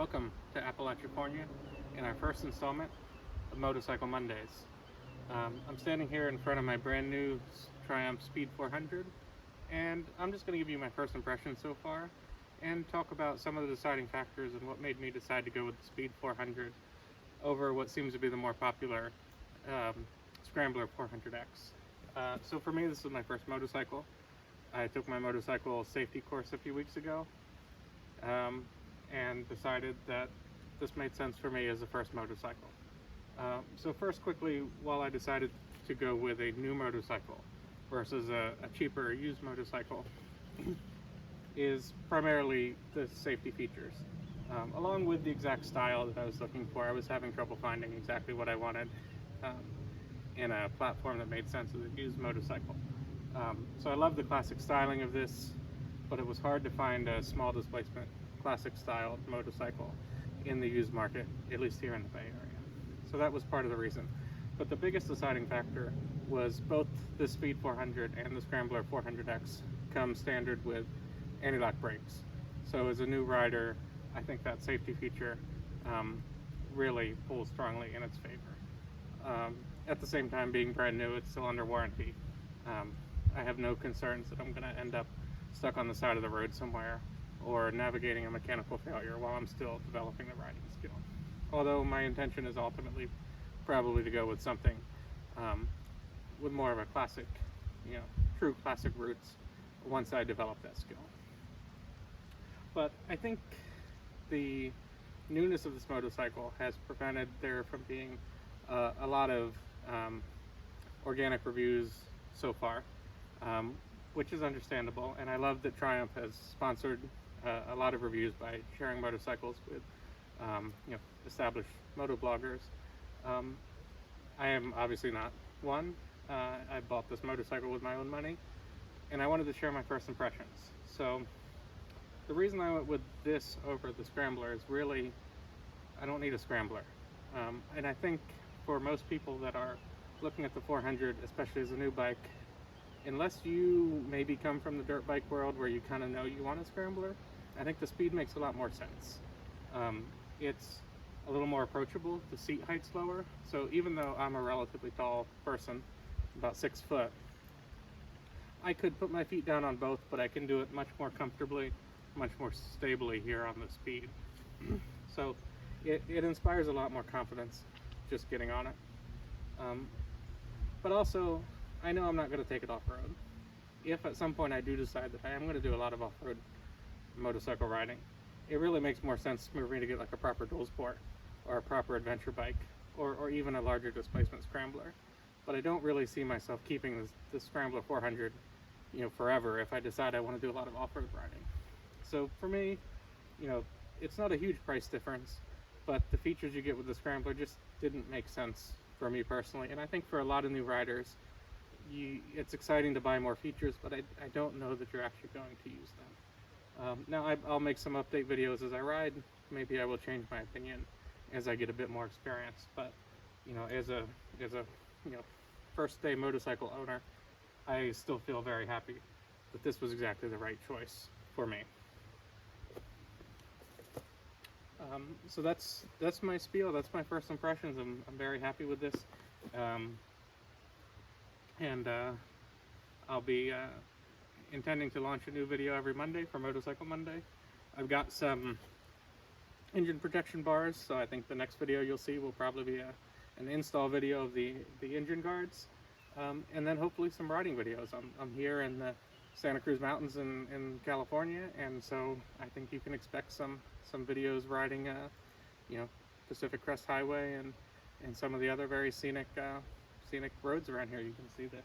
Welcome to Appalachia in our first installment of Motorcycle Mondays. I'm standing here in front of my brand new Triumph Speed 400, and I'm just going to give you my first impressions so far and talk about some of the deciding factors and what made me decide to go with the Speed 400 over what seems to be the more popular Scrambler 400X. So for me, this is my first motorcycle. I took my motorcycle safety course a few weeks ago and decided that this made sense for me as the first motorcycle. So first, quickly, while I decided to go with a new motorcycle versus a cheaper used motorcycle, is primarily the safety features. Along with the exact style that I was looking for, I was having trouble finding exactly what I wanted in a platform that made sense as a used motorcycle. So I love the classic styling of this, but it was hard to find a small displacement classic style motorcycle in the used market, at least here in the Bay Area. So that was part of the reason. But the biggest deciding factor was both the Speed 400 and the Scrambler 400X come standard with anti-lock brakes. So as a new rider, I think that safety feature really pulls strongly in its favor. At the same time, being brand new, it's still under warranty. I have no concerns that I'm going to end up stuck on the side of the road somewhere or navigating a mechanical failure while I'm still developing the riding skill. Although my intention is ultimately probably to go with something with more of a classic, true classic roots once I develop that skill. But I think the newness of this motorcycle has prevented there from being a lot of organic reviews so far, which is understandable, and I love that Triumph has sponsored a lot of reviews by sharing motorcycles with established motovloggers. I am obviously not one. I bought this motorcycle with my own money, and I wanted to share my first impressions. So the reason I went with this over the Scrambler is really, I don't need a Scrambler. And I think for most people that are looking at the 400, especially as a new bike, unless you maybe come from the dirt bike world where you kind of know you want a Scrambler, I think the Speed makes a lot more sense. It's a little more approachable, the seat height's lower, so even though I'm a relatively tall person, about 6 foot, I could put my feet down on both, but I can do it much more comfortably, much more stably here on the Speed. So it inspires a lot more confidence just getting on it. But also, I know I'm not going to take it off-road. If at some point I do decide that I am going to do a lot of off-road motorcycle riding, it really makes more sense for me to get like a proper dual sport or a proper adventure bike or even a larger displacement Scrambler. But I don't really see myself keeping this Scrambler 400 forever if I decide I want to do a lot of off-road riding. So for me, it's not a huge price difference, but the features you get with the Scrambler just didn't make sense for me personally. And I think for a lot of new riders, it's exciting to buy more features, but I don't know that you're actually going to use them. Now I'll make some update videos as I ride. Maybe I will change my opinion as I get a bit more experience. But as a first day motorcycle owner, I still feel very happy that this was exactly the right choice for me. So that's my spiel. That's my first impressions. I'm very happy with this, and I'll be intending to launch a new video every Monday for Motorcycle Monday. I've got some engine protection bars, so I think the next video you'll see will probably be an install video of the engine guards, and then hopefully some riding videos. I'm here in the Santa Cruz Mountains in California, and so I think you can expect some videos riding Pacific Crest Highway and some of the other very scenic roads around here. You can see that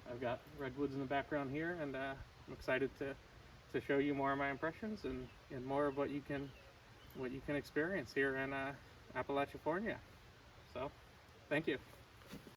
I've got redwoods in the background here, and I'm excited to show you more of my impressions and more of what you can experience here in Appalachia. So thank you.